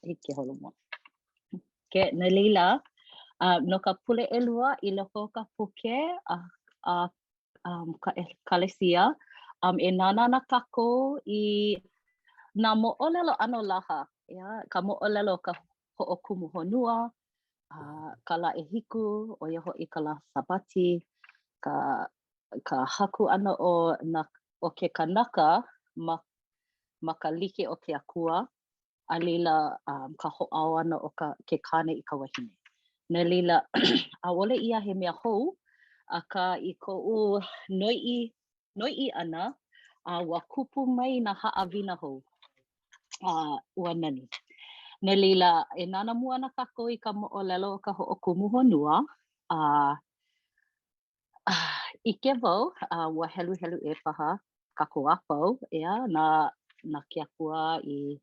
Ike holo mo. Ke na leila, no ka pule elua I loko o ka puke ka kalesia, e nana na kako I na mo'olelo ano laha, ia, ka mo'olelo ka ho'okumu honua, ka la e hiku, o ia ho'i ka la sabati, ka haku ana o ke kanaka ma ka like o ke akua, a leila ka ho'ao ana o ke kane I ka wahine. Na leila, ʻaʻole ia he mea hou, aka I ko'u noiʻi ana, ua kupu mai na haʻawina hou, ua nani. Na leila, e nana mua ana kākou I ka mo'olelo o ka ho'okumu honua, ʻike wau, ua helu e paha kākou a pau, ea, na ke akua I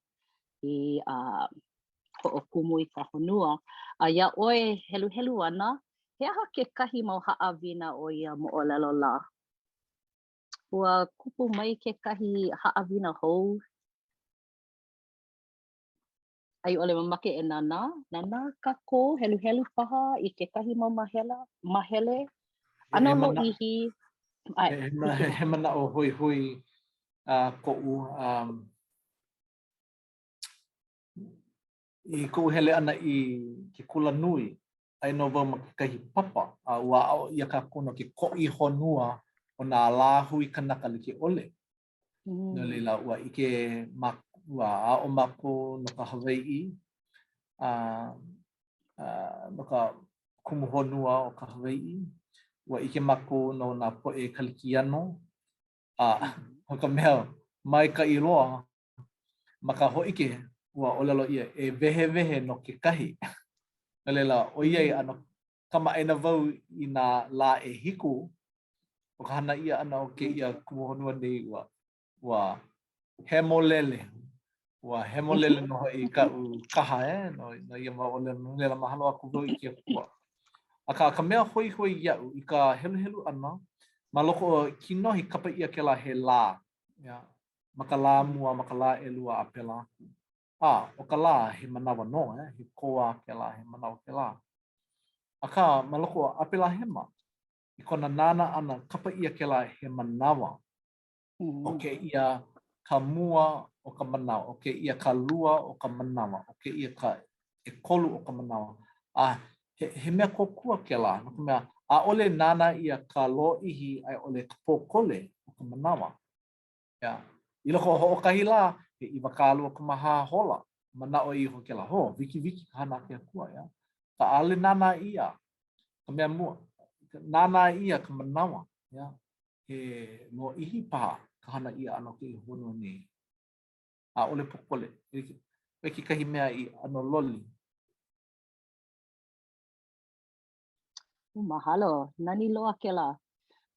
ho'okumu I ka honua, ia ʻoe helu ana, he aha kekahi mau haʻawina o ia mo'olelo la. Ua kupu mai kekahi haʻawina hou, ai ʻole mamake e nana kākou helu paha I kekahi mau mahele, ano lōʻihi, he mana o hui ko'u I ko'u hele ana I ke kula nui ai no wau ma kekahi papa ua a'o ia kākou no ke ko'i honua o nā lā hui kanaka like ʻole. No leila ua ʻike ua a'o mākou no ka Hawaiʻi no ka kumu honua o ka Hawaiʻi. Ua ʻike mākou no nā poʻe kalikiano. O ka mea maikaʻi loa ma ka hoʻike ua ʻōlelo ia e wehe no kekahi. No leila ʻoiai ano kamaʻaina wau I nā lā e hiku o ka hana ʻia ana o keia kumu honua nei ua hemolele. Ua hemolele no I kaʻu kaha no ia maʻolelo no leila mahalo aku wau I ke akua. Aka ka mea hoi iaʻu I ka helu ana ma loko o kinohi kapa ʻia kēlā he lā. Ma ka lā mua ma ka lā ʻelua a pēlā aku. O ka lā he manawa no, he koa kēlā he manawa kēlā. Aka ma loko o ʻapela hema I kona nana ana kapa ʻia kēlā he manawa. O ke ia ka mua o ka manawa, o ke ia ka lua o ka manawa, o ke ia ka ʻekolu o ka manawa. He mea kōkua kēlā, no ka mea ʻaʻole nana ia ka lōʻihi ai ʻole ka pōkole o ka manawa. I loko o hoʻokahi lā, he ʻiwakālua ka mahā hola. Manaʻo iho kēlā, wiki ka hana ke akua, Ka ʻaʻole nana ia, ka mea mua, nana ia ka manawa, He lōʻihi paha ka hana ʻia ana o ke honua nei. ʻAʻole pōkole, me kekahi mea I ʻano loli. Mahalo, nani loa kēlā.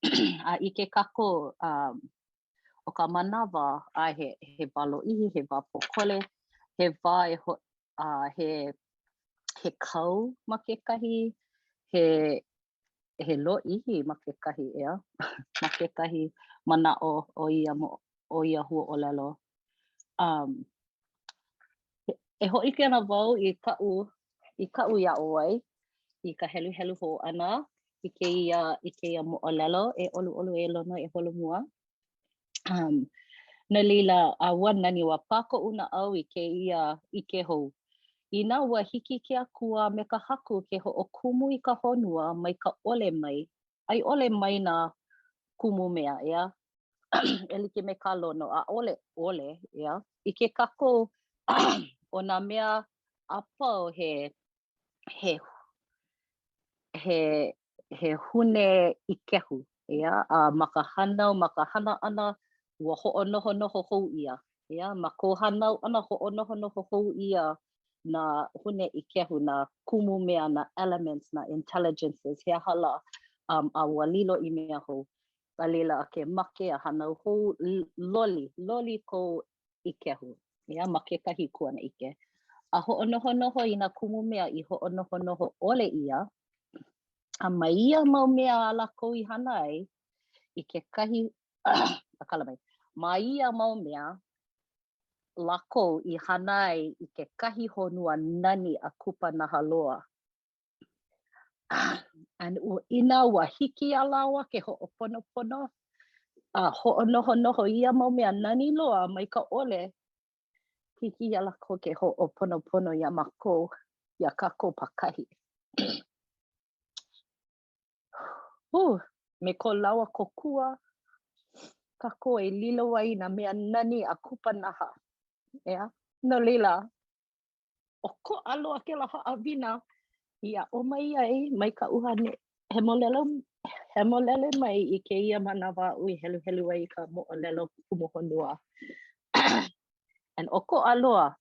I ke kako o ka manawa he wā lōʻihi, he wā pōkole, he wā he kau ma kekahi, he lōʻihi ma kekahi ma kekahi manaʻo o ia huaʻōlelo. E hoʻike ana wau I kaʻu iaʻo ai I ka helu hou ʻana I keia moʻolelo e ʻoluʻolu e lono e holomua. Na leila ua nani ua pākoʻu na ʻau I keia ʻike hou. Inā ua hiki ke akua me ka haku ke hoʻokumu I ka honua mai ka ʻole mai, ai ʻole mai nā kumu mea, E like me ka lono, ʻaʻole ʻole, I ke kako o nā mea a pau he hune I kehu, ma ka hana ʻana ua hoʻonoho hou ia, Ma kou hānau ʻana hoʻonoho hou ia nā hune I kehu, nā kumu mea, nā elements, nā intelligences, he aha la a ua lilo I mea hou. A leila ke make a hanau hou loli kou I kehu, ma kekahi kuana ʻike. A hoʻonoho I nā kumu mea I hoʻonoho ʻole ia, a mai ia mau mea a lākou I hana ai, I kekahi, ma ia mau mea lako I hanai I ke kahi honua nani a kupa naha loa. An ua ina ua hiki a lawa ke ho'oponopono. Ho'onohonoho ia mau mea nani loa mai ka ole. Hiki ia lako ke ho'oponopono ia mākou ia kākou pakahi. Me ko lawa kokua, kākou e lilo ai nā mea nani a kupa naha. No leila, o ko aloa ke la ha'awina, ia o mai ai mai ka uhane he molele mai I keia manawa ui helu ai ka mo'olelo kumuhonua. And o ko aloa,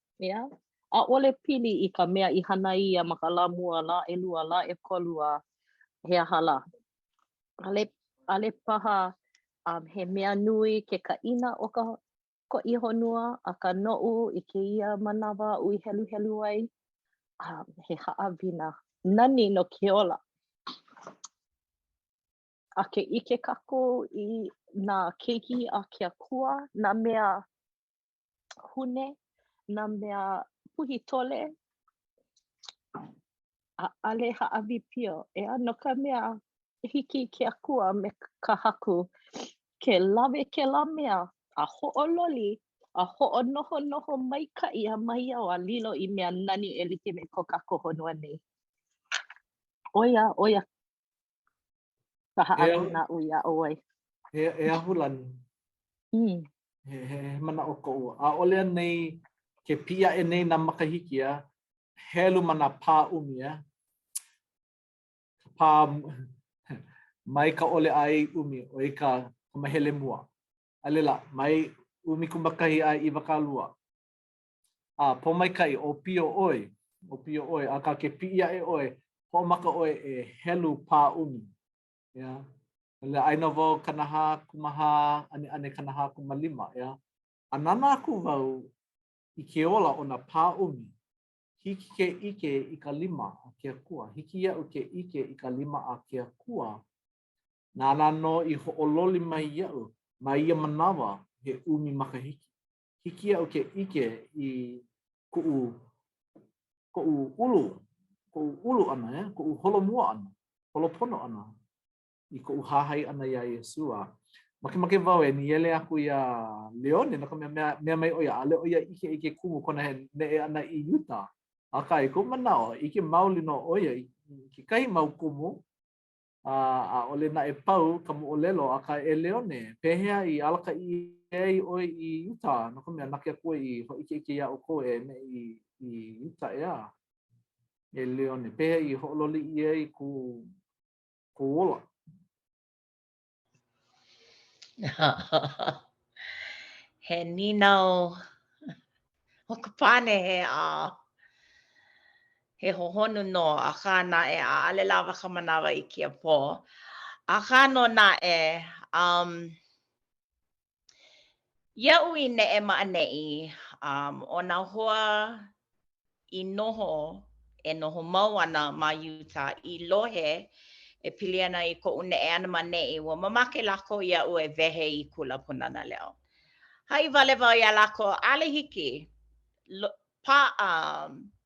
a'ole pili I ka mea I hana ia ma ka lā mua, lā 'elua, lā 'ekolu he aha lā. Ale paha he mea nui ke ka'ina o ka ko'i honua a ka no'u I keia manawa ui helu ai. He ha'awina nani no ke ola. A ke ʻike kākou I nā keiki a ke akua, nā mea hune, nā mea puhi tole, ʻaʻale ha'awi pio. No ka mea hiki ke akua me ka haku, ke lawe kēlā mea, a ho'ololi, a ho'onohonoho maikaʻi a mai au a lilo I mea nani e like me ko kākou honua nei. Oia ka ha'awina ʻuia ʻo ai. He ahulani. He mana o ko'u. A ole nei ke pia e nei nā makahiki helu mana pā umi pā mai ka ole ai umi o I ka mahele mua. Alela, mai umi kumakahi ai I wakalua. Po mai kai o pio oi, a ka ke pia e oi, ho maka oi e helu pā umi. Le aina wau kanaha kumaha, ane kanaha kumalima, A nana aku wau I ke ola o nā pā umi, hiki ke ike I ka lima a ke akua. Hiki ia'u ke ike I ka lima a ke akua. Nāna no I ho'ololi mai ia'u, mai ia manawa he umi makahiki. Hiki ia'u ke ike I ko'u ulu ana, ko'u holomua ana, holopono ana. I ko'u hahai ana ia Iesua. Makemake wau e niele aku ia Leone no ka mea mai oia. Ale oia ike ke kumu kona he ne'e ana I Utah. Aka I ko manao, ike mauli no oia I ke kahi mau kumu. A ole na e pau ka mo'olelo a ka e Leone. Pehea I alaka I oi I Utah. No ka mea nake aku I ho ike ia o ko e me I Utah ea. E Leone. Pehea I ho'ololi I ku ola. He ninau o ka pane he hohonu no a ka na e a'ale lawa ka manawa I kia pō. A ka no na ia'u I ne'e ma'ane'i o nā hoa I noho e noho mau ana ma Utah I lohe e pili ana I ko'u ne'e ana ma'ane'i ua mamake lako ia'u e wehe I kula punana leo. Hai wale wau ia lako ʻaʻole hiki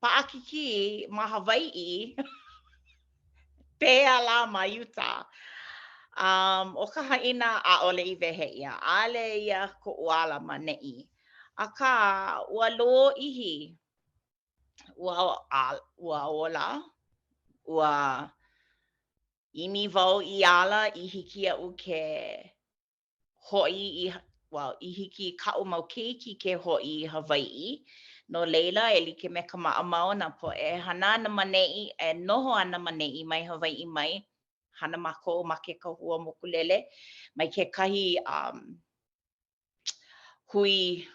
pa'akiki ma Hawaiʻi pehea la ma Utah. O ka haʻina ʻaʻole I wehe ia. ʻAʻole ia koʻu ala ma neʻi. Akā ua lōʻihi ua ola, ua ʻimi wau I ala I hiki iaʻu ke hoʻi I hiki kaʻu mau keiki ke hoʻi I Hawaiʻi. No leila e like me ka maʻamau na poʻe hana ana maneʻi e noho ana maneʻi mai Hawaiʻi mai. Hana mākou ma ke kahua mokulele mai kekahi hui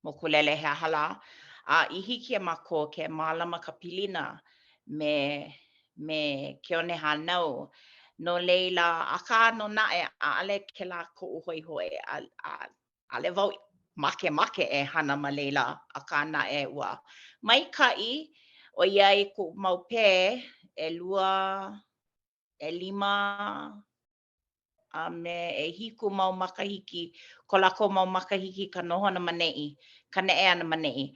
mokulele he aha lā. I hiki e mākou ke mālama ka pilina me ke one hānau. No leila, akā no naʻe ʻaʻale kēlā koʻu hoihoi ʻaʻale wau make e hana ma leila akā naʻe ua maikaʻi ʻoiai koʻu mau pē 2, 5 me 6 mau makahiki ko lākou mau makahiki ka nohona maneʻi ka ne'e ana mane'i.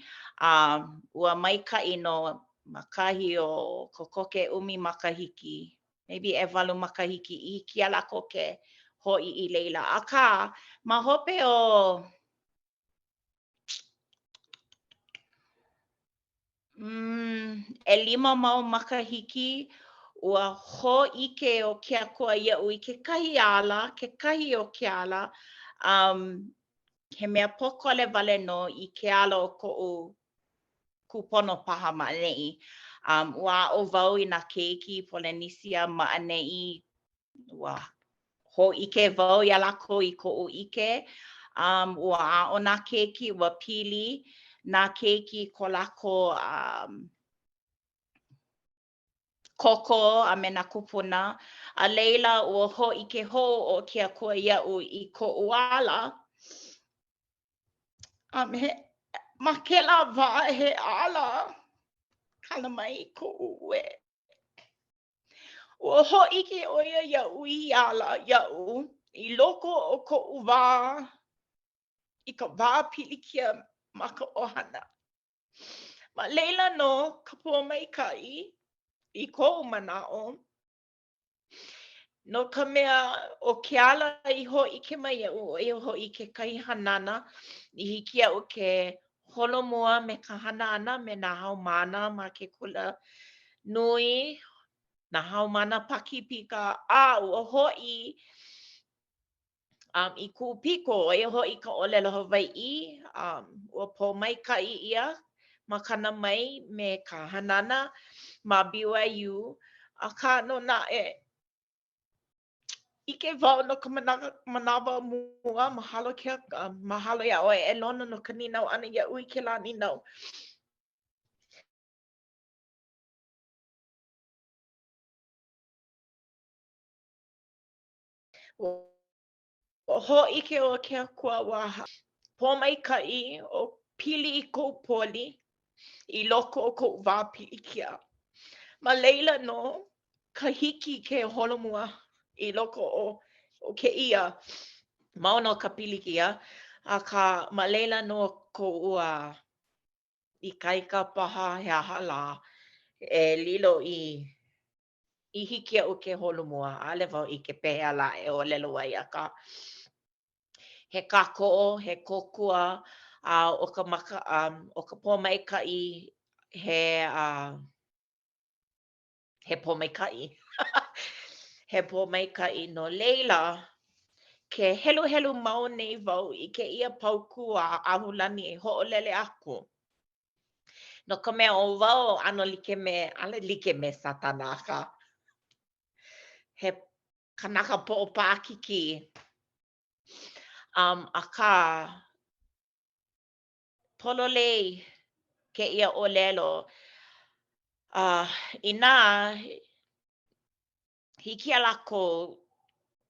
Ua maika'i no makahi o kokoke umi makahiki, maybe 2 makahiki I hiki ia lako ke ho'i I leila. Akā ma hope o 5 mau makahiki ua hō'ike o ke Akua ia'u I kekahi ala, kekahi o ke ala. He mea pokole wale no I ke ala o ko'u kupono paha ma'ane'i. Ua a'o wau I nā keiki Polynesia ma'ane'i. Ua hō'ike wau ia lako I ko'u ʻike. Ua a'o nā keiki ua pili nā keiki ko lako koko a me nā kupuna. A leila ua hō'ike hou o ke Akua ia'u I ko'u ala. Ma kēlā wā he ala kala mai I ko'u ue. Ua hō'ike ʻo ia ia'u I ala ia'u I loko o ko'u wā I ka wā pilikia ma ka ʻohana. Ma leila no ka pua maika'i I ko'u manaʻo. No ka mea o ke ala I hō'ike mai iaʻu ʻo ia ho'i kekahi hanana I hiki iaʻu ke holomua me ka hana ʻana me nā haumāna ma ke kula nui, nā haumāna pakipika. Ua ho'i I Ku'upiko ʻo ia ho'i ka ʻōlelo Hawaiʻi. Ua pō maika'i ʻia ma kana mai me ka hanana ma BYU. Akā no naʻe ʻike wau no ka manawa mua mahalo mahalo iā ʻoe e lono no ka ninau ʻana iaʻu I kēlā ninau. Ua hō'ike o ke Akua ua pō maika'i o pili I kou poli I loko o ko'u wā pilikia. Ma leila no ka hiki ke holomua I loko o ke ia ma no ka pilikia. Akā ma leila no ko'u ikaika paha he aha lā e lilo I hiki iaʻu ke holomua. ʻAʻole wau ʻike pehea lā e ʻōlelo ai akā he kākoʻo, he kōkua o ka pō maikaʻi he pō maikaʻi. He pō maikaʻi no leila ke heluhelu mau nei wau I kēia pauku a ʻAhulani e hoʻolele aku. No ka mea o wau ʻano like me Satana akā. He kanaka poʻopākiki. Akā pololei kēia ʻōlelo. Inā hiki iā lākou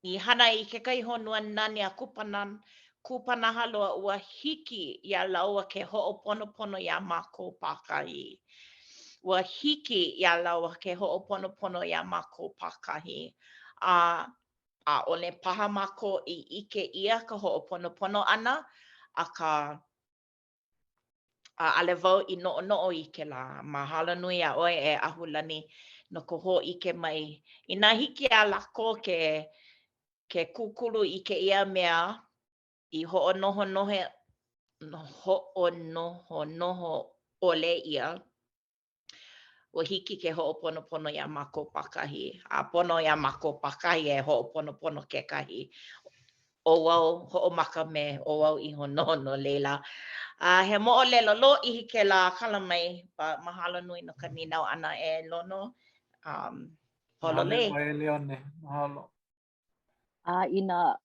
I hana I kekahi honua nani a kupanaha loa ua hiki iā laua ke hoʻoponopono iā mākou pākahi. Ua hiki iā laua ke hoʻoponopono iā mākou pākahi. ʻAʻole paha mākou I ʻike ʻia ka hoʻoponopono ʻana akā ʻaʻole wau I noʻonoʻo I kēlā. Mahalo nui iā ʻoe e ʻAhulani no ka hō'ike mai. Inā hiki iā lākou ke kūkulu I kēia mea I hoʻonohonoho ʻole ʻia. Ua hiki ke hoʻoponopono iā mākou pākahi. A pono iā mākou pākahi e hoʻoponopono kekahi. ʻO wau hoʻomaka me ʻo wau iho no leila. He moʻolelo lōʻihi kēlā kala mai. Mahalo nui no ka ninau ʻana e lono. Hololei. Mahalo. Ina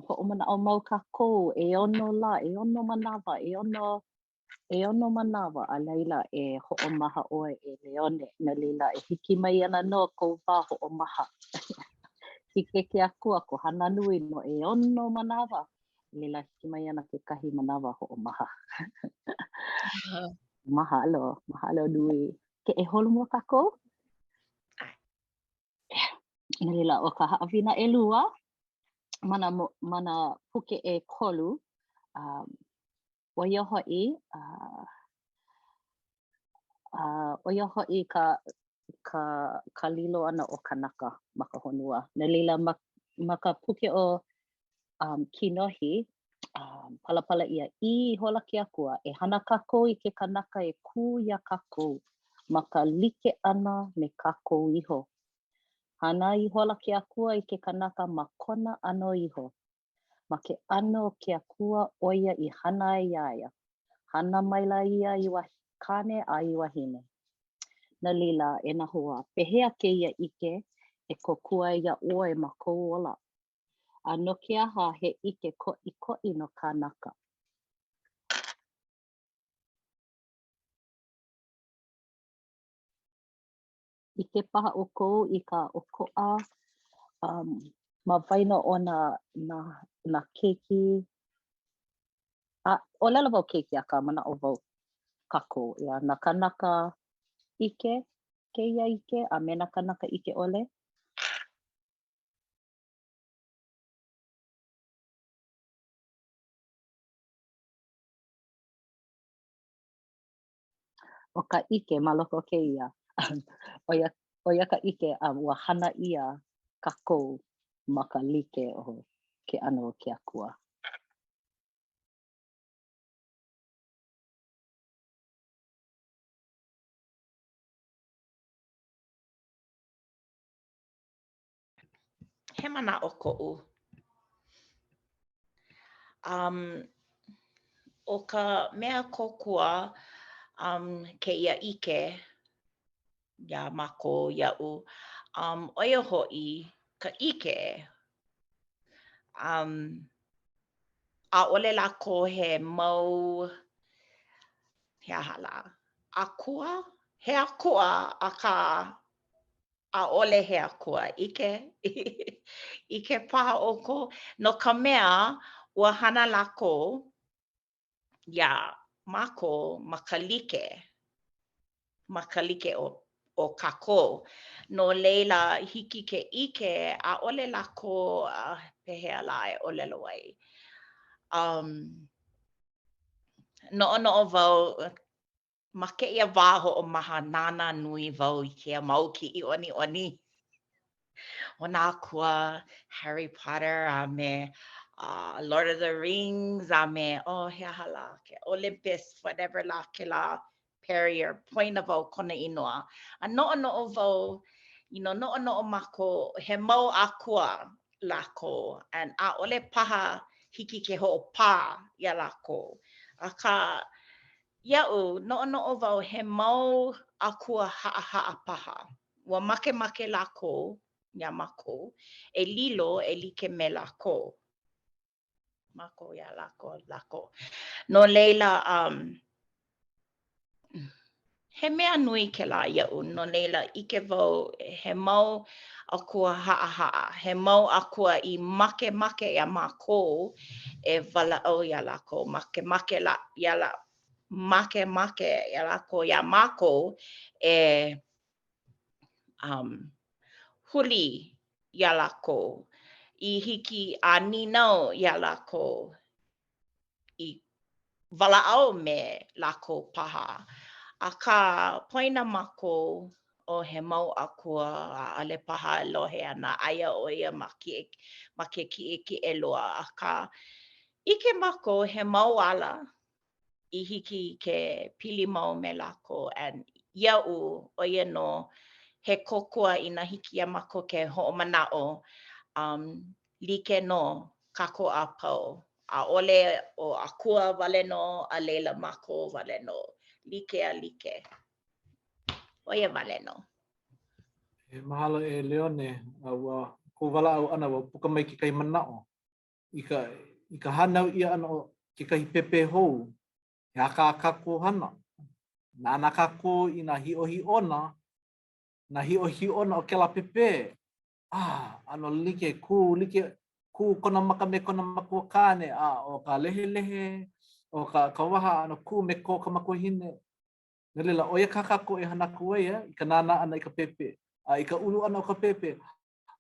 hoʻomanaʻo mau kākou e ono la, e ono manawa a laila e hoʻomaha ʻoe e Leone. Na leila e hiki mai ana no kou wā hoʻomaha. Hike ke Akua ko hana nui no e ono manawa. Leila hiki mai ana kekahi manawa hoʻomaha. Mahalo nui. Ke e holomua kākou? Na leila o ka haʻawina ʻelua mana puke e kolu Oia ho'i, oia ho'i ka lilo ana o kanaka ma ka honua. No leila ma ka puke o kinohi, palapala ʻia I hola ke Akua e hana kākou I ke kanaka e kū ia kākou ma ka like ʻana me kākou iho. Hana I hola ke Akua I ke kanaka ma kona ʻano iho. Ma ke ʻano ke Akua ʻoia I hana ai ia ia. Hana maila ia I kane a I wahine. No leila e nahua, pehea kēia ʻike e kokua ia ʻoe ma kou ola. A no ke aha he ʻike koʻikoʻi no kānaka. ʻIke paha ʻoukou I ka ʻokoʻa ma waena o nā keiki. ʻOlelo wau keiki akā manaʻo wau kākou ia nā kanaka ʻike, kēia ʻike a me nā kanaka ʻike ʻole. O ka ʻike ma loko o kēia ʻoia ka ʻike ua hana ʻia kākou ma ka like o ke ʻano o ke Akua. He manaʻo koʻu. O ka mea kōkua kēia ʻike ia mākou iaʻu, ʻoia hoʻi ka ʻike ʻaʻole lākou he mau he aha la, akua? He akua akā ʻaʻole he akua, ʻike ʻike paha ʻoukou no ka mea ua hana lākou ia mākou ma ka like o kākou. No leila hiki ke ʻike ʻaʻole lākou pehea la e ʻōlelo ai. Noʻonoʻo wau ma keia wā hoʻomaha nānā nui wau I kēia mau kiʻi ʻoniʻoni. ʻO nā akua Harry Potter a me Lord of the Rings a me he aha la ke Olympus whatever la ke la Perrier poina wau kona inoa. A noʻonoʻo wau noʻonoʻo mākou he mau akua lākou and ʻaʻole paha hiki ke hoʻopā ia lākou. Akā iaʻu noʻonoʻo wau he mau akua haʻahaʻa paha. Ua makemake lākou ia mākou e lilo e like me lākou. Mākou ia lākou. No leila he mea nui kēlā iaʻu no leila ʻike wau he mau akua haʻahaʻa, he mau akua I makemake ia mākou e walaʻau ia lākou, makemake ia mākou e huli ia lākou I hiki a ninau ia lākou I walaʻau me lākou paha. Akā poina mākou o he mau akua ʻaʻole paha e lohe ana aia ʻo ia ma ke kiʻekiʻelua akā ʻike mākou he mau ala I hiki ke pili mau me lākou and iaʻu ʻo ia nō he kōkua inā hiki iā mākou ke hoʻomanaʻo like nō kākou a pau. ʻAʻole o akua wale nō a leila mākou wale nō. Like a like. ʻO ia wale nō. E mahalo e Leone ua ko walaʻau ʻana ua puka mai kekahi manaʻo I ka hanau ʻia ʻana o kekahi pepe hou he aha kākou hana. Nāna kākou I nā hiʻohiʻona nā hiʻohiʻona o kēlā pepe. Ano like ku kona maka me kona makuakane o ka lehelehe o ka waha ano ku me ko ka makuahine. No leila ʻoia ka kākou e hana aku ai I ka nānā ʻana I ka pepe. I ka ulu ʻana o ka pepe.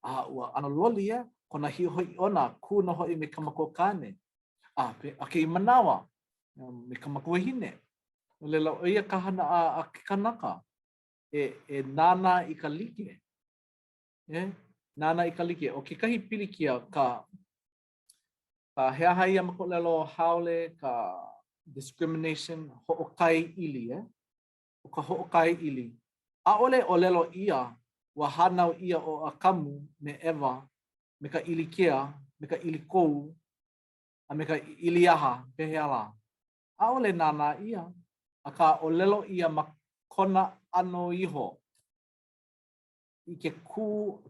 Ua ano loli ia kona hiʻohiʻona ku na hoʻi me ka makuakane. A ke I manawa Me ka makuahine. O lela o ia ka hana a ke kanaka. E nana i ka like. Nana i ka like. O ke kahi pilikia ka hea hai a mako lelo haole ka discrimination ho'okai ili. O ka ho'okai ili. A ole o lelo ia wa hanau ia o a kamu me Ewa me ka ilikea, me ka ilikou, a me ka iliaha pehea la. A ole nana ia. A ka o lelo ia ma kona ano iho. I ke ku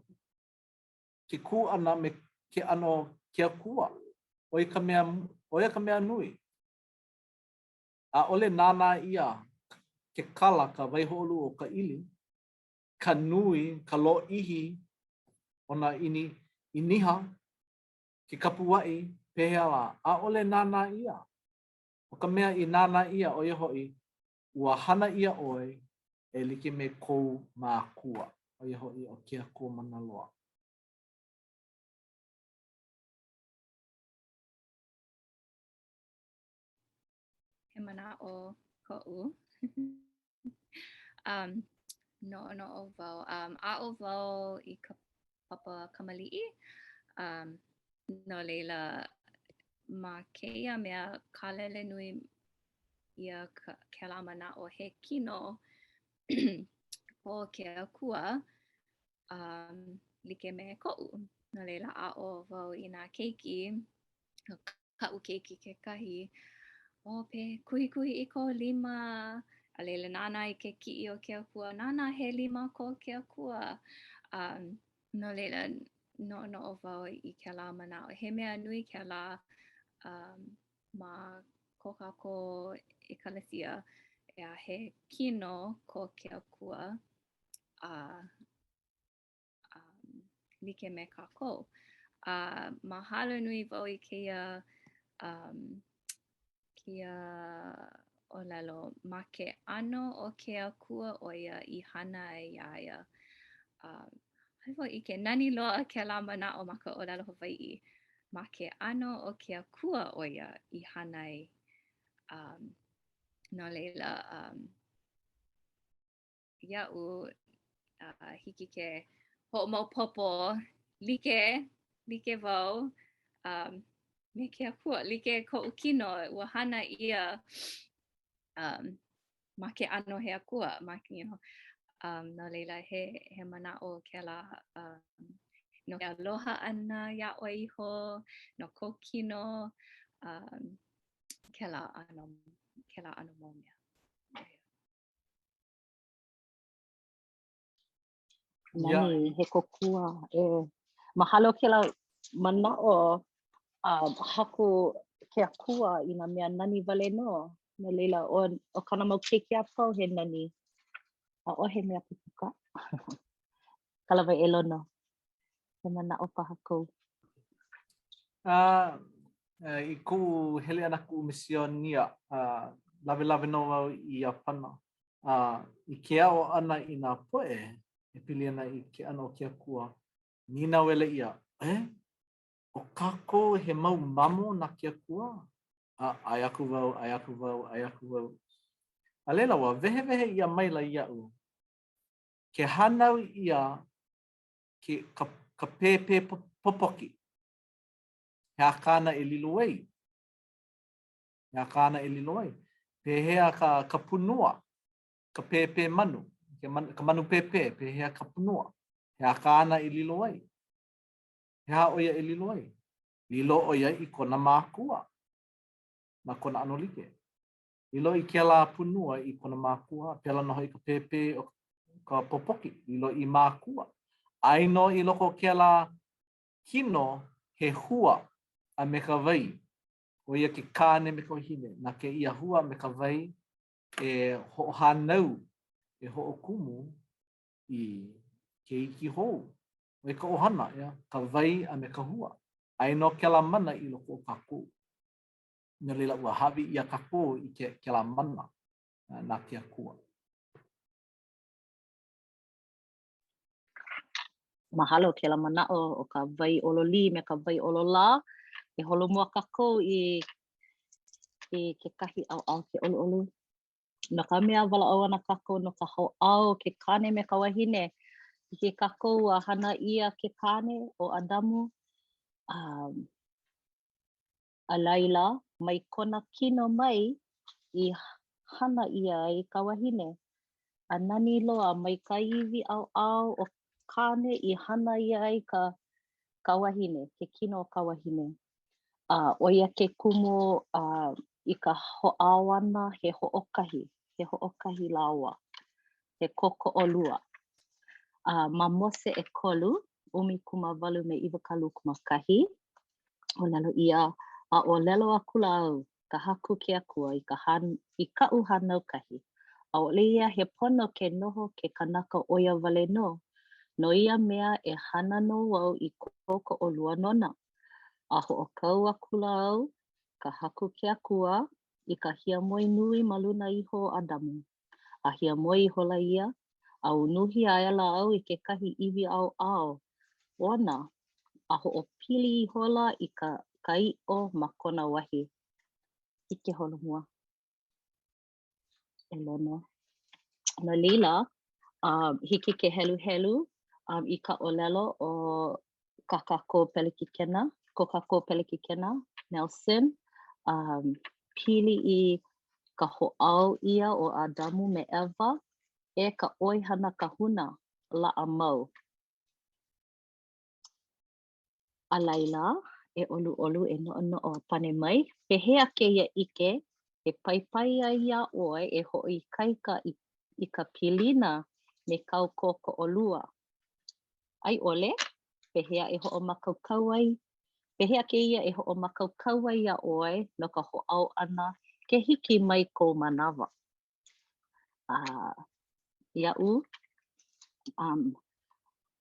ana me ke ano ke kua. O i ka mea nui. A ole nana ia ke kala ka waiho'olu o ka ili. Ka nui, ka lo ihi ona iniha ke kapua'i pehea la. A ole nana ia. O ka mea i nana ia o ia ho'i ua hana ia oi e like me kou mākua. O ia ho'i o kia kua mana loa. He mana o ko'u. No o wau. A o wau I ka papa kamali'i. No leila ma keia mea kalele nui ia ke la mana o he kino o ke akua like me ko'u. No leila a o wau I nā keiki. Ka'u keiki kekahi. O pe kuhi I ko 5. A leila nana I ke ki'i o ke akua. Nana he 5 ko ke akua. No leila no o wau I ke la mana. He mea nui ke la ma ko kako e kalasia. Ea he kino ko ke akua. Like me kako. Mahalo nui wau I keia o lalo ma ke ano o ke akua o ia I hana e iaia. Haiwa I ke nani loa ke la mana o maka o lalo Hawai'i. Ma ke ano o ke akua o ia I hana e. No leila ia'u hiki ke ho'omaopopo like wau me ke akua like ko'u kino ua hana ia ma ke ano he akua ma ke no leila he mana'o ke la no ke aloha ana ia'oe iho no ko kino ke la ano mo mea. Nani he kokua mahalo ke la mana'o haku ke akua I nā mea nani wale no. No leila o kana mau keiki a pau he nani. A o he mea pupuka. Kalawai e lono. He mana'o paha kou. I ku hele ana ku misionia lawe no wau I Apana. I ke ao ana I nā poe e pili ana I ke ano o ke akua. Nina wele ia. O kako he mau mamo na ke akua? Ai aku wau. A leila wa wehe ia maila ia'u. Ke hanau ia ke ka pepe popoki. He akana e lilo ai. Pehea ka punua. Ka pepe manu. Ka manu pepe. Pehea ka punua. He akana e lilo ai. He ha oia e lilo ai. Lilo oia I kona mākua. Ma kona ano like. Lilo I ke la punua I kona mākua. Pela noho I ka pepe o ka popoki. Lilo I mākua. Aino I loko ke la kino he hua a me ka wai. O ia ke kāne me ka hine. Na ke ia hua me ka wai e ho'ohanau, e ho'okumu I ke iki hou. O e ka ohana, ka wai a me ka hua. Aino ke la mana I loko o kaku. Nā leila ua hawi ia kaku I ke la mana na ke akua. Mahalo ke la mana'o o ka wai ololi me ka wai olola. E holomua kākou I ke kahi au ke olu. No ka mea wala'au ana kākou no ka ho'au ke kane me ka wahine. I ke kākou a hana ia ke kane o Adamu. A laila, mai kona kino mai I hana ia I ka wahine. A nani loa mai ka iwi au o kane I hana ia ai ka wahine, ke kino o ka wahine. O ia ke kumu I ka ho'au ana he ho'okahi laua, he koko'olua. Ma mose e kolu, 1921 o lelo ia a o lelo a kula au ka haku ke akua I ka'u hanau kahi. A o le ia he pono ke noho ke kanaka oia wale no ia mea e hana no wau I koko'olua nona. A ho'okau a kula au ka haku ke akua I ka hiamoe nui ma luna iho Adamu. A hiamoe I hola ia, a unuhi aia la au I ke kahi iwi au. Ona, a ho'opili I hola I ka kai'o ma kona wahi. Ike holomua. Elono. No lila, hiki ke helu I ka olelo o ka kākou pelikikena, Nelson. Pili I ka ho'au ia o Adamu me Eva e ka oihana kahuna la'a mau. A laila e olu e no'o pane mai. Pehea keia ike e paipai ai ia oi e ho'ikaika I ka pilina me kau koko'olua. Ai ole, pehea keia e ho'omakaukau ai ia oi no ka ho'au ana ke hiki mai kou manawa. Ia'u,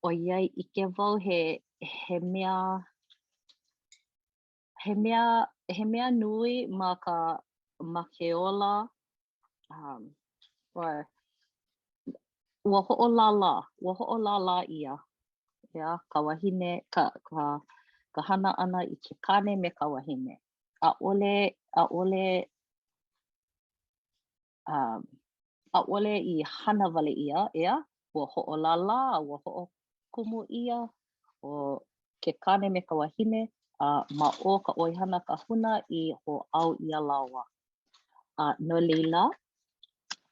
o iai ike wau he mea nui ma ke ola ua ho'olala ia. Ya, ka wahine, ka hana ana I ke kane me ka wahine. a'ole I hana wale ia, ea, ua ho'olala, ua ho'okumu ia o ke kane me ka wahine, ma o ka oihana kahuna I ho'au ia lawa. No leila,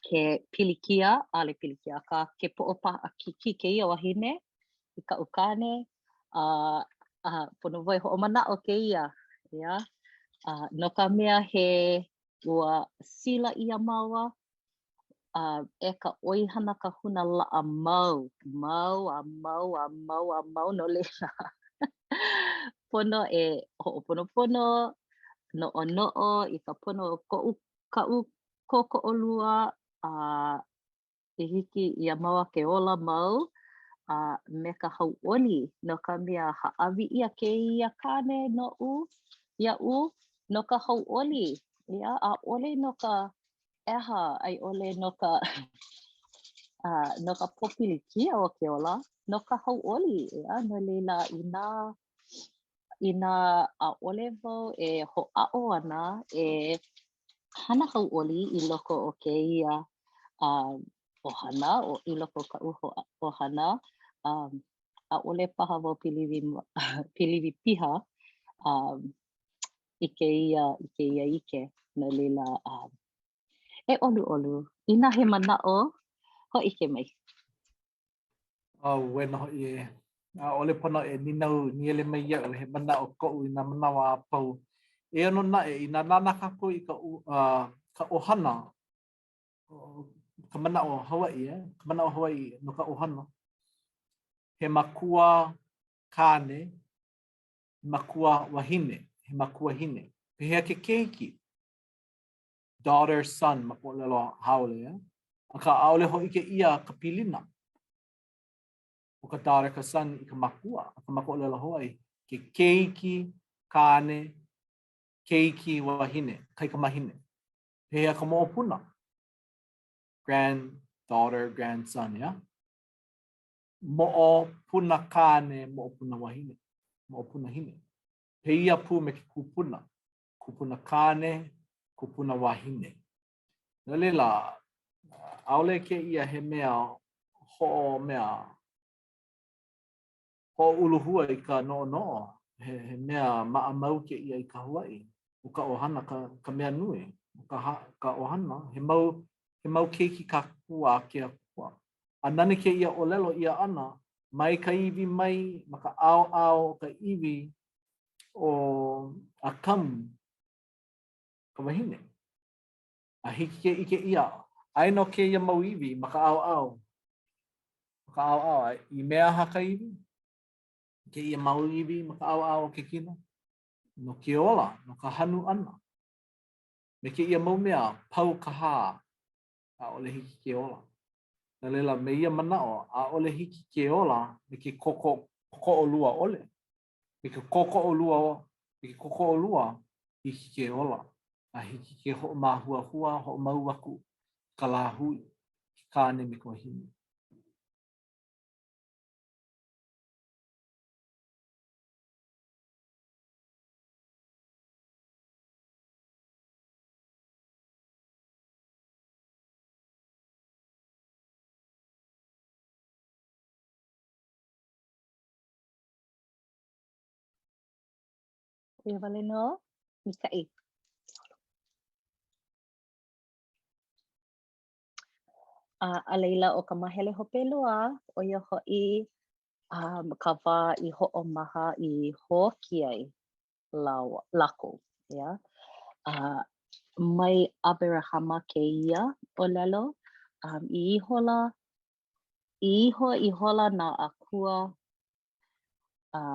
ke pilikia, ale pilikia, ke po'opa'a kiki keia wahine, I ka'u kane, pono wai ho'omana'o keia, ia. No ka mea ua sila ia maua, e ka oihana kahuna la'a mau no leila. Pono e ho'oponopono, no'o I ka pono ka'u koko'olua, I hiki ia maua ke ola mau, me ka hau'oli no ka mea ha'awi ia keia kane ia'u no ka hau'oli, ia, 'a'ole no ka ʻeha ai ʻole no ka popilikia o ke ola, no ka hau'oli, ea, no leila ina ʻaʻole wau e hoʻa'o ana e hana hau'oli I loko o keia ʻohana I loko o ka'u ʻohana, ʻaʻole paha wau piliwi piha I keia ike no leila e ʻoluʻolu Ina he mana'o ho'ike mai. We no e ʻaʻole pono e ninau niele mai ia'u he mana'o ko'u I nā manawa a pau. E ano na'e I nā nana kākou I ka ʻohana, ka mana'o Hawaii, ka mana'o Hawaii no ka ʻohana. He makua kane, makua wahine, he makua hine. Pehea ke keiki, daughter, son, ma po lelo haole, Aka ʻaʻole ho'ike ia ka pilina. O ka daughter ka son I ka makua, ka mako lelo Hawaii. Ke keiki, kane, keiki wahine, kaika mahine. Pehea ka mo'opuna. Granddaughter, grandson, ya. Mo'opuna kane, mo'opuna wahine, mo'opuna hine. Peia pu me ke kupuna. Kupuna kane, kupuna wahine. No lela, aole ke ia he mea ho mea ho uluhua I ka no he mea maamau ke ia I ka Hawaii. O ka ohana ka mea nui. O ka ohana he mau keiki kakua ke akua. A nane ke ia olelo ia ana mai ka iwi mai ma ka ao ka iwi o a kamu ka wahine. A hiki ke ike ia. Ai no ke ia mau iwi ma ka ao. Ka ao I mea haka iwi. Ke ia mau iwi ma ka ao ke kino. No ke ola, no ka hanu ana. Me ke ia mau mea pau ka haa. A ole hiki ke ola. Na lela me ia manao a ole hiki ke ola me ke koko o lua ole. Me ke koko o lua hiki ke ola. A hiki ke ho mahua ho mau waku ka la hui ka ne me ko hini. Ia wale no, Mikai. A leila o ka mahele hope loa, o ia hoi ka wā I ho'omaha I hoki ai lako. Yeah? Mai Aberahama ke ia o lelo, I hola na akua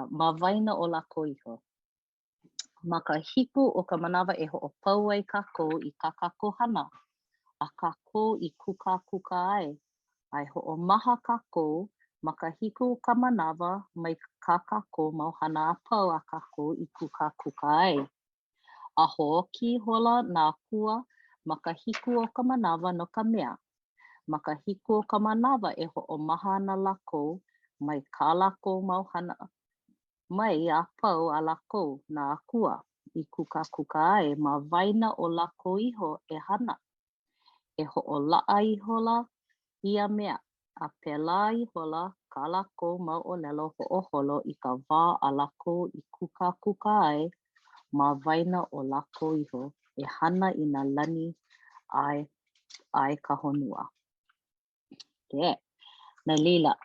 ma waina o lako iho. Ma ka hiku o ka manawa e ho'opau ai kākou I ka kākou hana. A kākou I kuka ai. Ai ho'omaha kākou ma ka hiku o ka manawa mai ka kākou mau hana a pau a kākou I kuka ai. A hoki hola nā kua ma ka hiku o ka manawa no ka mea. Ma ka hiku o ka manawa e ho'omaha ana lākou mai ka lākou mau hana mai a pau a lākou nā kua I kuka ai ma waina o lākou iho e hana. E ho'ola'a I hola ia mea. A pela I hola ka lākou mau olelo ho'oholo I ka wā a lākou I kuka ai ma waina o lākou iho e hana I nā lani ai ka honua. Yeah. Na lila,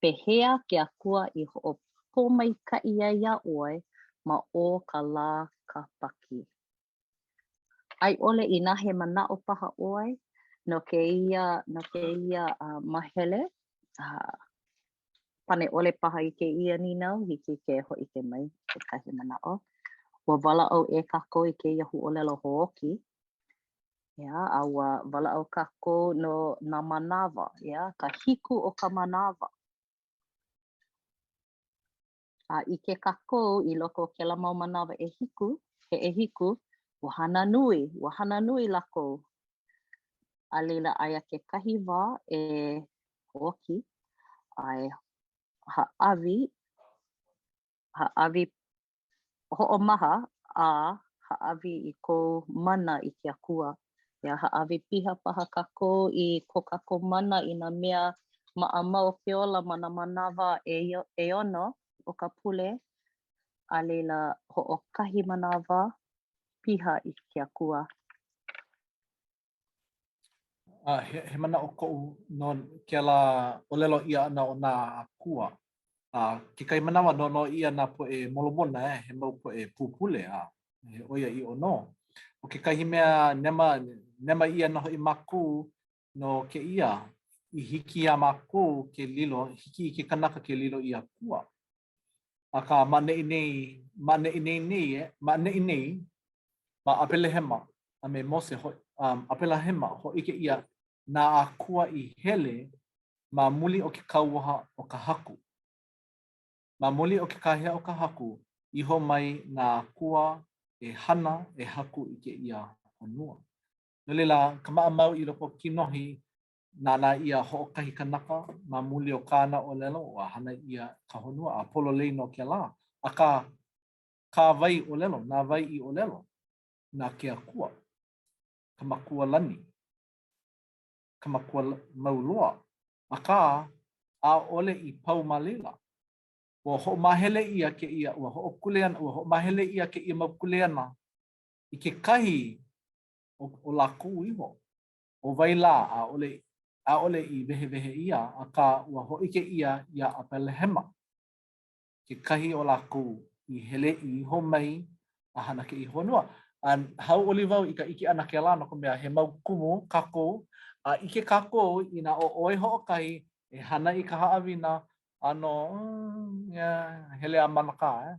pehea ke akua I ho'opo maika'i ai ia'oe ma o ka lā ka paki. Ai ole I nā he mana'o paha 'oe no ke ia mahele pane ole paha I ke ia ninau hiki ke ho'ike mai kekahi mana'o. Ua wala'au e kākou I ke ia hu'olelo ho'oki. Yeah, a ua wala'au kākou no nā manawa, yeah, ka hiku o ka manawa. A I ke kākou I loko o kēla mau manawa e hiku, ua hana nui lākou. A leila aia ke kahi wā e ho'oki, ai ha'awi ho'omaha a ha'awi I kou mana I ke akua. Ia ha'awi piha paha kākou I ko kākou mana I nā mea ma'amau ke ola ma nā manawa e ono o ka pule. A leila ho'okahi manawa piha I ke akua. He mana o ko'u no ke la olelo ia ana o nā akua. Ke kai manawa no ia nā po'e molomona he mau po'e pupule he oia I ono. O ke kahi mea nema ia no I maku no ke ia I hiki a maku ke lilo, hiki I ke kanaka ke lilo I akua. A ka ma'ne'i nei ma Apelehema a me Mose Apelehema ho'ike ia nā akua I hele ma muli o ke kauaha o ka haku. Ma muli o ke kahea o ka haku iho mai nā akua e hana e haku I ke ia honua. No leila ka ma'amau I loko kinohi nana ia ho'okahi kanaka ma muli o kāna olelo o hana ia ka honua a polo lei no ke la. A ka wai olelo, nā wai I olelo nā ke akua. ka makua lani, ka makua maulua. Aka, a ole I pau malila. Ua ho mahele ia ke ia, ua ho kuleana, ua ho mahele ia ke ia maukuleana. I ke kahi o laku iho. O waila a ole I vehe ia, aka ua ho ike ia a Pelehema. Ke kahi o laku I hele I ho mai a hana ke I honua. An hau oli wau I ka iki ana ke la no ka mea he mau kumu kako a ike kako I na o oi ho kai e hana I ka haawina ano hele a manaka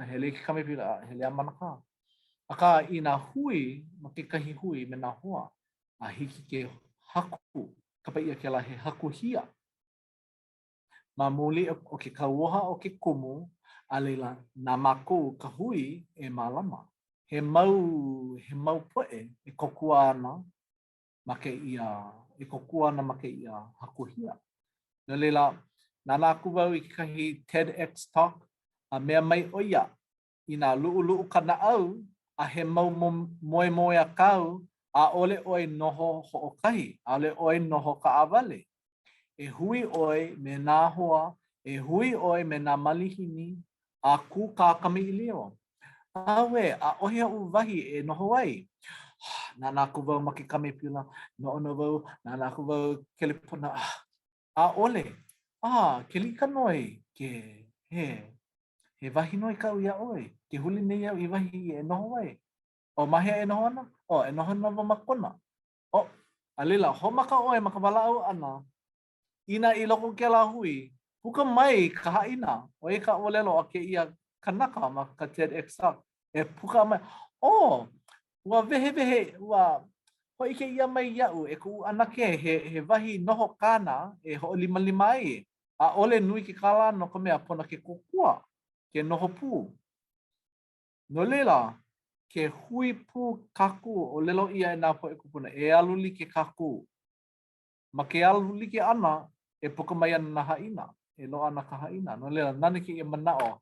hele ki kame pila hele a manaka. Aka I na hui ma ke kahi hui me na hoa a hiki ke haku ka pa ia ke la he haku hia. Ma muli o ke kauoha o ke kumu a leila na mako ka hui e malama. He mau poe e kokua ana ma ke ia e kokua ana ma ke ia hakuhia. No leila na naku wau I kahi TEDx talk a mea mai oia I na luu kana au a he mau moe a kau a ole oi noho ho'okahi, a ole oi noho ka awale. E hui oi me nā hoa, e hui oi me nā malihini a ku ka kami I leo. Awe, a ohe u wahi e noho ai. Nā nāku wau ma ke kame pila, no ono wau, nā nāku wau kelepona. A ole, ke lika noi, he wahi noi kau ia oi. Ke huli nei au I wahi e noho ai. O mahe e noho ana? O, e noho ana wa makona. O, alila, ho maka oi, maka wala au ana. Ina I loko ke la hui, puka mai ka haina. O e ka olelo a ke ia kanaka ma ka TEDx talk. E puka mai, ua vehe, ua ho ike ia mai iau, e ku anake he wahi noho kana, e ho lima ai. A ole nui ke kala no ka mea pona ke kokua, ke noho pū. No lela, ke hui pū kaku o lelo ia e nā po e kupuna, e alu like kaku. Ma ke alu like ana, e puka mai ana na haina, e lo ana ka haina. No lela, nane ke ia manao,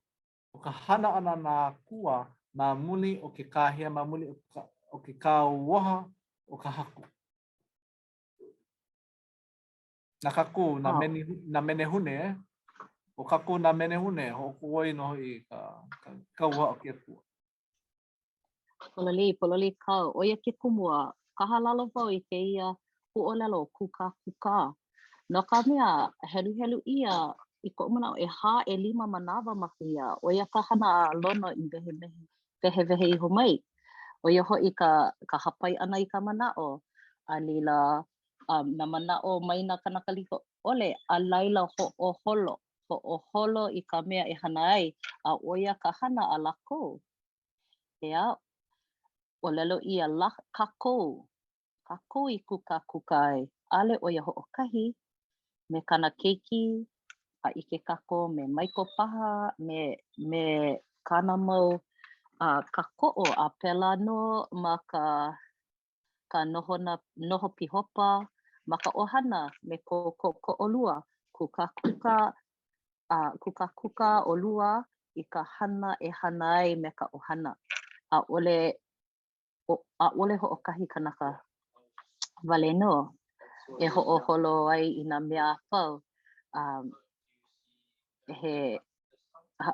o ka hana ana nā kua, ma muli o ke kahea, ma muli o ke kauoha o ka haku. Na kaku, na mene hune, o kaku na mene hune, ho kuoi no I ka kauoha o ke kua. Pololi kau, oia ke kumua, kahalalo wau I ke ia huolelo kuka. No ka mea helu ia I ko mana e ha e 5 manawa ma ke ia, oia ka hana lono I vehe I ho mai. Oia ho'i ka hapai ana I ka mana'o, a lila na mana'o mai na kanaka liko ole, a laila ho'oholo I ka mea e hana ai, a oia ka hana a lako. Ea, o lelo ia kako I kuka ai, ale oia ho'okahi, me kana keiki, a ike kako me maiko paha, me kana mau ka ko'o a pela no ma ka noho pihopa ma ka ohana me ko olua kuka olua I ka hana e hana ai me ka ohana a ole ho'okahi kanaka wale no e ho'oholo ai I nā mea pau he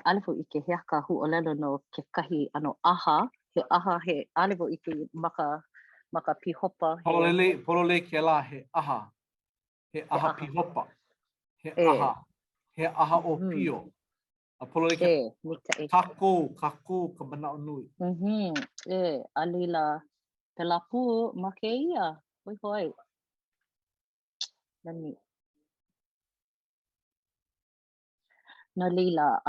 alewo I ke heaka hu'olelo no ke kahi ano aha he alewo I ke maka pihopa Polole ke la he aha pihopa he aha o pio a polole ke kako ka mana'o nui alila pelapu ma ke ia hoi nani no lila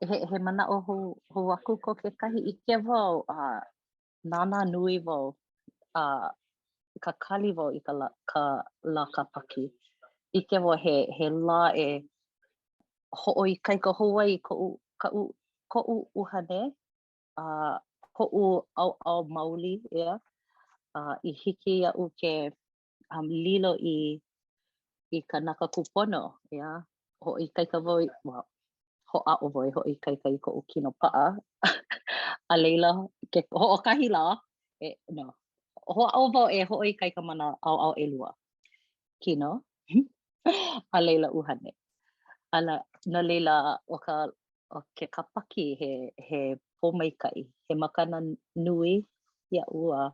he mana'o ho aku ko ke kahi ike wau nana nui wau ka kali wau I ka la kapaki ike wau he la e ho'oikaika hou ai ko'u uhane ko'u au mauli ea I hiki ia'u ke lilo I kanaka kupono ea ho'oikaika wau ho'a'o wau ho'oikaika I ko'u kino pa'a A leila ke ho'okahi la no. Ho'a'o wau e ho'oikaika mana ʻaoʻao ʻelua. Kino. A leila uhane. Ala na leila o ke kapaki he pōmaikaʻi. He makana nui iaʻu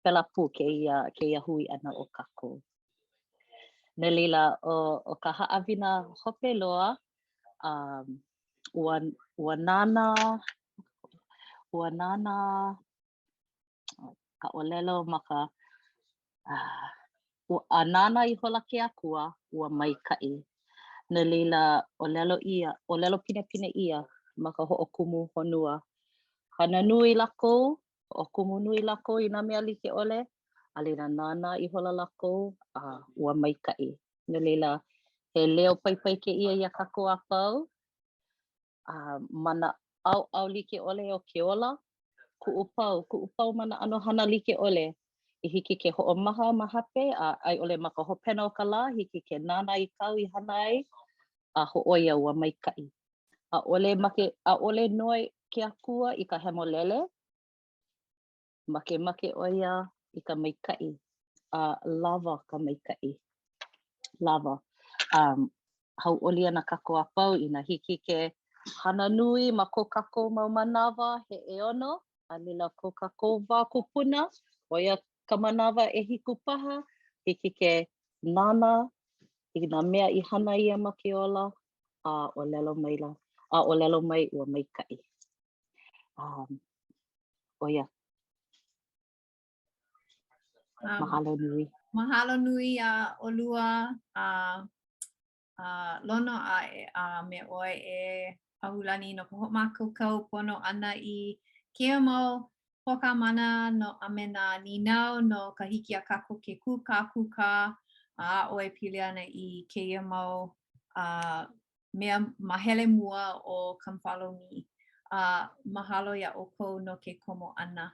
pela pū keia hui ʻana o kākou. Na leila o ka haʻawina hope loa ua nana ka ʻōlelo ma ka a nana I hola ke Akua ua maikaʻi. Na leila ʻōlelo pinepine ʻia ma ka hoʻokumu honua. Hana nui lākou, hoʻokumu nui lākou I nā mea like ʻole, a leila nana I hola lākou ua maikaʻi. Na leila he leo paipai kēia ia kākou a pau. Mana ʻaoʻao like ʻole o ke ola, kuʻu pau mana ʻano hana like ʻole. I hiki ke hoʻomaha ma hape ai ʻole ma ka hopena o ka lā, hiki ke nana I kau I hana ai, a hoʻoia ua maikaʻi. ʻAʻole noi ke Akua I ka hemolele, makemake ʻoia I ka maikaʻi. Lava ka maikaʻi. Lava. Hauʻoli ana kākou a pau I na hiki ke hana nui ma ko kākou mau manawa he ʻeono, a leila ko kākou wā kupuna, ʻoia ka manawa e hiku paha, hiki ke nana I nā mea I hana ia ma ke ola, a ʻōlelo mai ua maikaʻi. ʻOia. Mahalo nui. Mahalo nui a ʻolua lono me ʻoe e ahulani no ka hoʻomākaukau pono ʻana I kēia mau hokamana no a me nā ninau no ka hiki a kākou ke kūkākūkā a ʻoe pili ana I kēia mau mea mahele mua o Kamwhalomi. Mahalo ia ʻoukou no ke komo ʻana.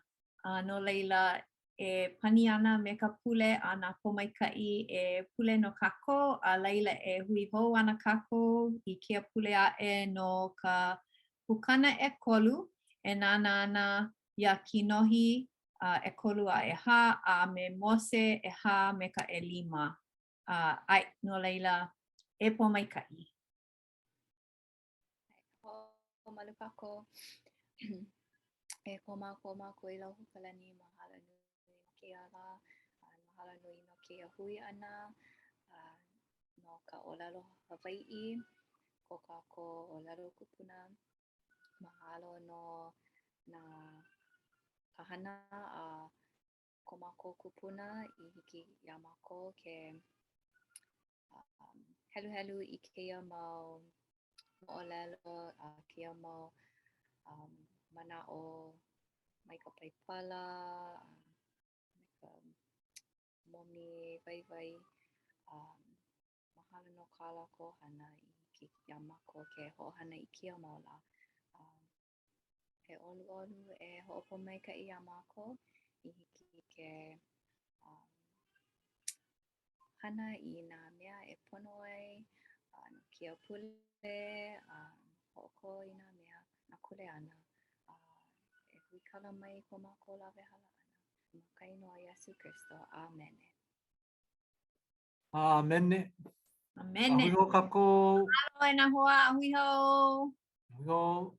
No leila e pani ana me ka pule a nā pōmaikaʻi e pule no kākou a laila e hui hou ana kākou I kēia pule aʻe no ka pukana ʻekolu e nānā ana ia kinohi ʻekolu a ʻehā a me mose ʻehā me ka ʻelima. No leila e pōmaikaʻi. Malu kākou. E kōmākou I lau hokalani mahalo nui no kēia lā, mahalo nui no kēia hui ʻana, no ka ʻōlelo Hawaiʻi, ko kākou ʻōlelo kupuna, mahalo no nā kahana a ko mākou kupuna I hiki iā mākou ke heluhelu I kēia mau ʻōlelo a kēia mau manaʻo mai ka paipala, mai ka momi waiwai, mahalo no kā lākou hana I hiki iā mākou ke hoʻohana I kēia mau lā. E ʻoluʻolu e hoʻopōmaikaʻi iā mākou I hiki ke hana I nā mea e pono ai no kēia pule, hoʻoko I nā mea nā kuleana. E hui kala mai ko mākou lawehala ʻana. Ma ka inoa Iesu Kristo. Amene. Amene. Amene. Ahui hou kākou. Mahalo e nā hoa, ahui hou. Ahui hou.